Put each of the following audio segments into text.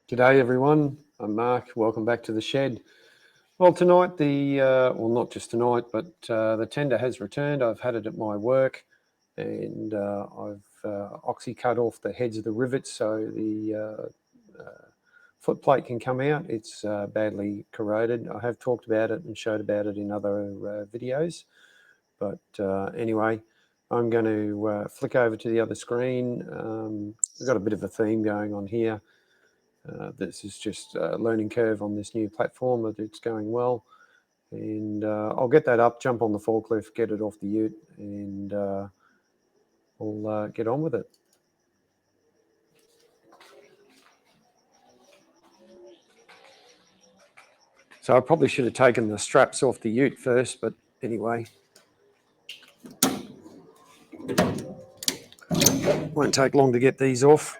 G'day everyone, I'm Mark, welcome back to the shed. Well tonight well not just tonight, but the tender has returned. I've had it at my work and I've oxy cut off the heads of the rivets so the foot plate can come out. It's badly corroded. I have talked about it and showed about it in other videos, but anyway, I'm going to flick over to the other screen. We've got a bit of a theme going on here. This is just a learning curve on this new platform, but it's going well. And I'll get that up, jump on the forklift, get it off the ute, and we'll get on with it. So I probably should have taken the straps off the ute first, but anyway. Won't take long to get these off.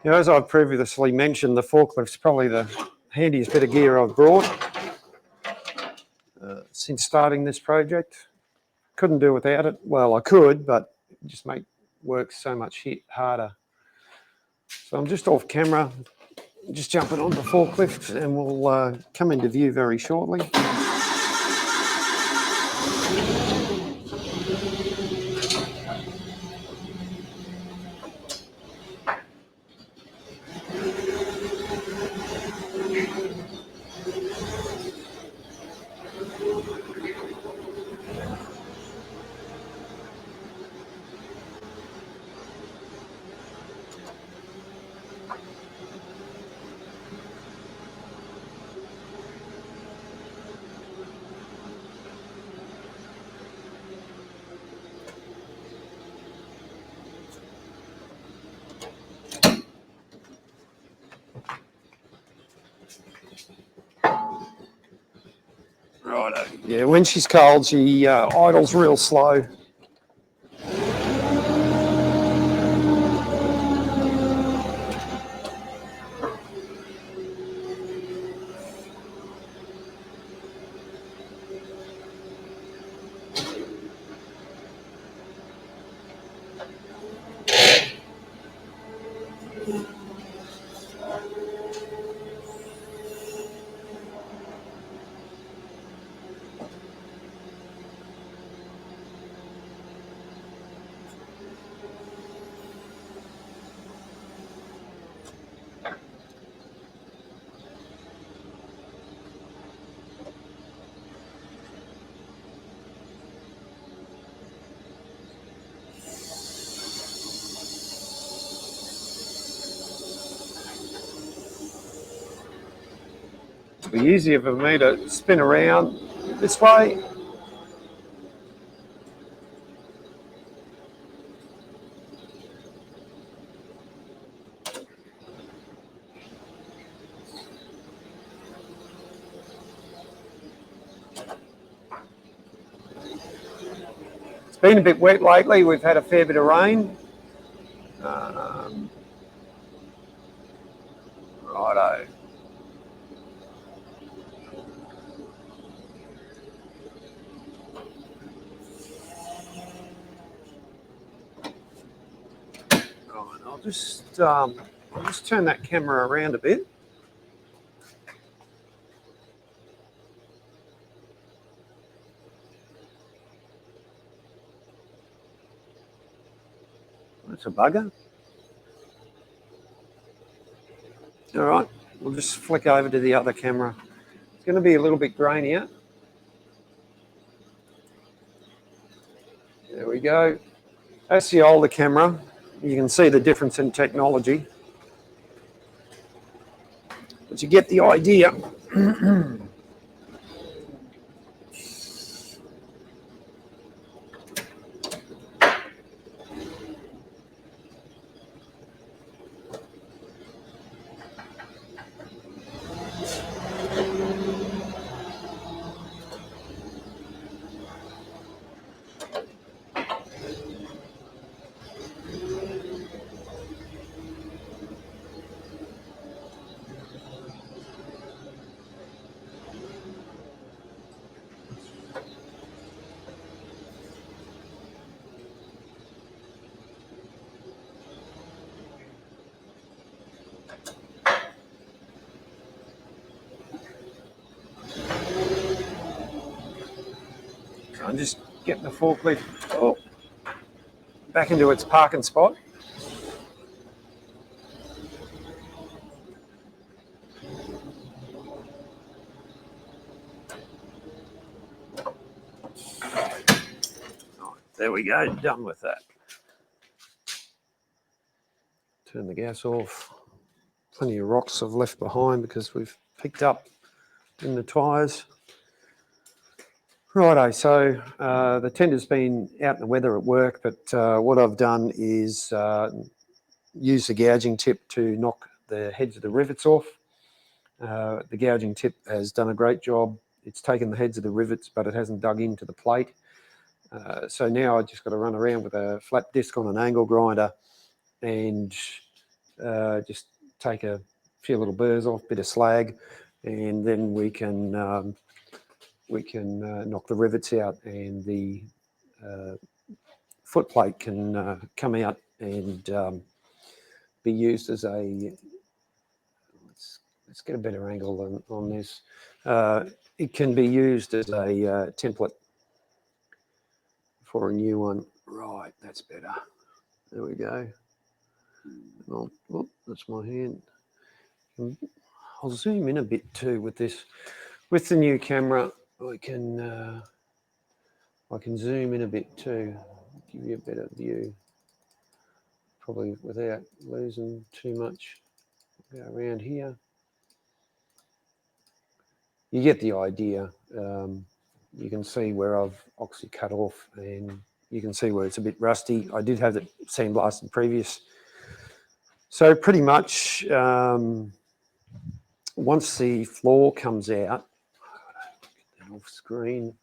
As I've previously mentioned, the forklift's probably the handiest bit of gear I've brought since starting this project. Couldn't do without it. Well, I could, but it just make work so much harder. So I'm just off camera, just jumping on the forklift, and we'll come into view very shortly. Righto. Yeah, when she's cold, she idles real slow. It'll be easier for me to spin around this way. It's been a bit wet lately. We've had a fair bit of rain. Righto. I'll just turn that camera around a bit. That's a bugger. All right, we'll just flick over to the other camera. It's going to be a little bit grainier. There we go. That's the older camera. You can see the difference in technology. But you get the idea. I'm just getting the forklift back into its parking spot. There we go, done with that. Turn the gas off. Plenty of rocks I've left behind because we've picked up in the tyres. Righto, so the tender's been out in the weather at work, but what I've done is use the gouging tip to knock the heads of the rivets off. The gouging tip has done a great job. It's taken the heads of the rivets, but it hasn't dug into the plate. So now I just got to run around with a flat disc on an angle grinder and just take a few little burrs off, bit of slag, and then we can knock the rivets out, and the foot plate can come out and be used as a. Let's get a better angle on this. It can be used as a template for a new one. Right, that's better. There we go. Oh, that's my hand. I'll zoom in a bit too with this. With the new camera, I can zoom in a bit too, give you a better view, probably without losing too much. Go around here. You get the idea. You can see where I've oxy cut off, and you can see where it's a bit rusty. I did have it sandblasted previous. So pretty much once the floor comes out, get that off screen,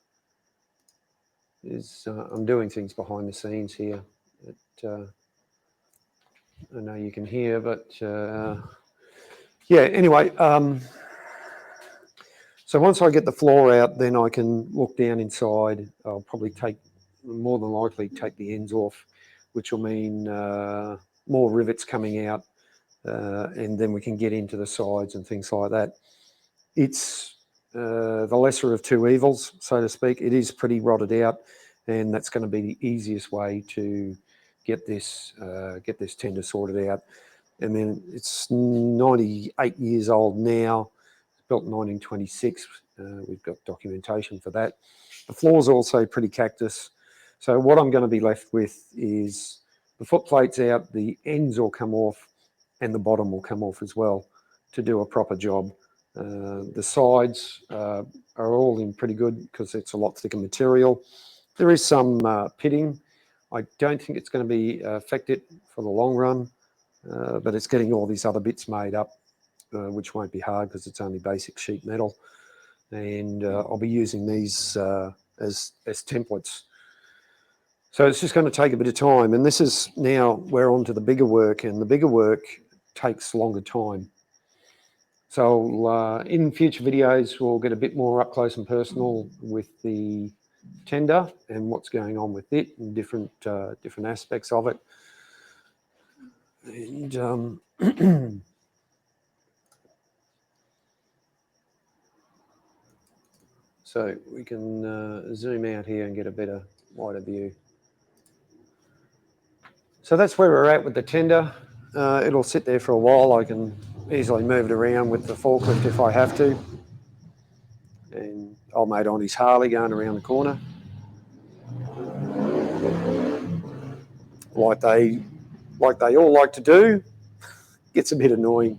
I'm doing things behind the scenes here that I know you can hear, but yeah, anyway, so once I get the floor out, then I can look down inside. I'll probably more than likely take the ends off, which will mean more rivets coming out, and then we can get into the sides and things like that. It's the lesser of two evils, so to speak. It is pretty rotted out, and that's going to be the easiest way to get this tender sorted out. And then it's 98 years old now. It's built in 1926. We've got documentation for that. The floor's also pretty cactus. So what I'm going to be left with is the foot plates out, the ends will come off, and the bottom will come off as well to do a proper job. The sides are all in pretty good because it's a lot thicker material. There is some pitting. I don't think it's going to be affected for the long run, but it's getting all these other bits made up, which won't be hard because it's only basic sheet metal. And I'll be using these as templates. So it's just going to take a bit of time. And this is now we're on to the bigger work, and the bigger work takes longer time. So in future videos, we'll get a bit more up close and personal with the tender and what's going on with it and different aspects of it. And so we can zoom out here and get a better, wider view. So that's where we're at with the tender. It'll sit there for a while. I can easily move it around with the forklift if I have to. And old mate on his Harley going around the corner. Like they all like to do. Gets a bit annoying.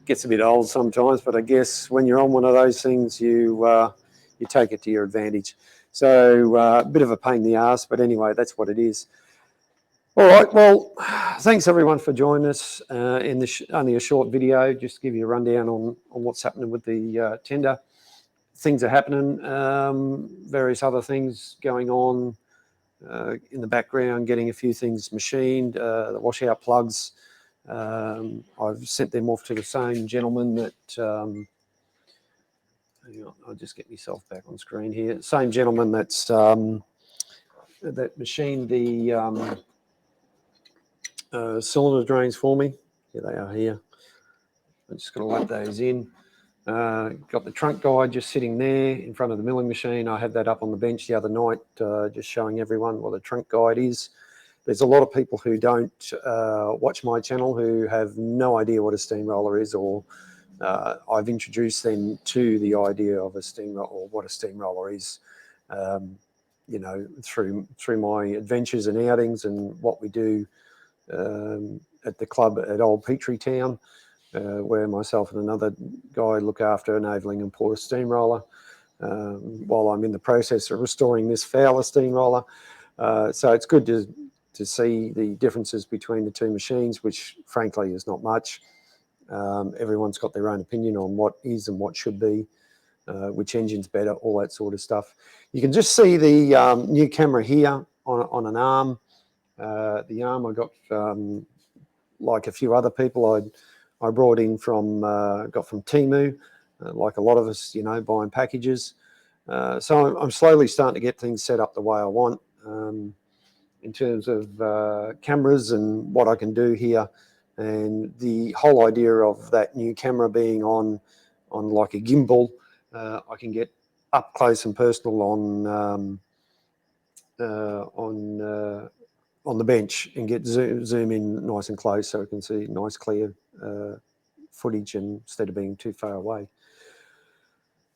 Gets a bit old sometimes, but I guess when you're on one of those things, you take it to your advantage. So a bit of a pain in the ass, but anyway, that's what it is. All right, well, thanks everyone for joining us in this only a short video, just to give you a rundown on what's happening with the tender. Things are happening, various other things going on in the background, getting a few things machined, the washout plugs. I've sent them off to the same gentleman that, hang on, I'll just get myself back on screen here. Same gentleman that's that machined the cylinder drains for me. Here they are here. I'm just going to let those in. Got the trunk guide just sitting there in front of the milling machine. I had that up on the bench the other night, just showing everyone what a trunk guide is. There's a lot of people who don't watch my channel who have no idea what a steamroller is, or I've introduced them to the idea of a steamroller, or what a steamroller is, you know, through my adventures and outings and what we do at the club at Old Petrie Town, where myself and another guy look after enabling and pour a steamroller while I'm in the process of restoring this Fowler steamroller. So it's good to see the differences between the two machines, which frankly is not much. Everyone's got their own opinion on what is and what should be, which engine's better, all that sort of stuff. You can just see the new camera here on an arm. The arm I got, like a few other people, I brought in from, got from Temu, like a lot of us, you know, buying packages. So I'm slowly starting to get things set up the way I want, in terms of cameras and what I can do here. And the whole idea of that new camera being on like a gimbal, I can get up close and personal on the bench and get zoom in nice and close, so we can see nice clear footage instead of being too far away.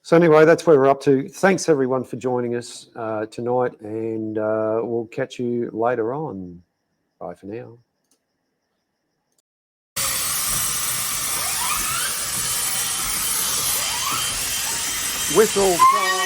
So anyway, that's where we're up to. Thanks everyone for joining us tonight, and we'll catch you later on. Bye for now. Whistle time.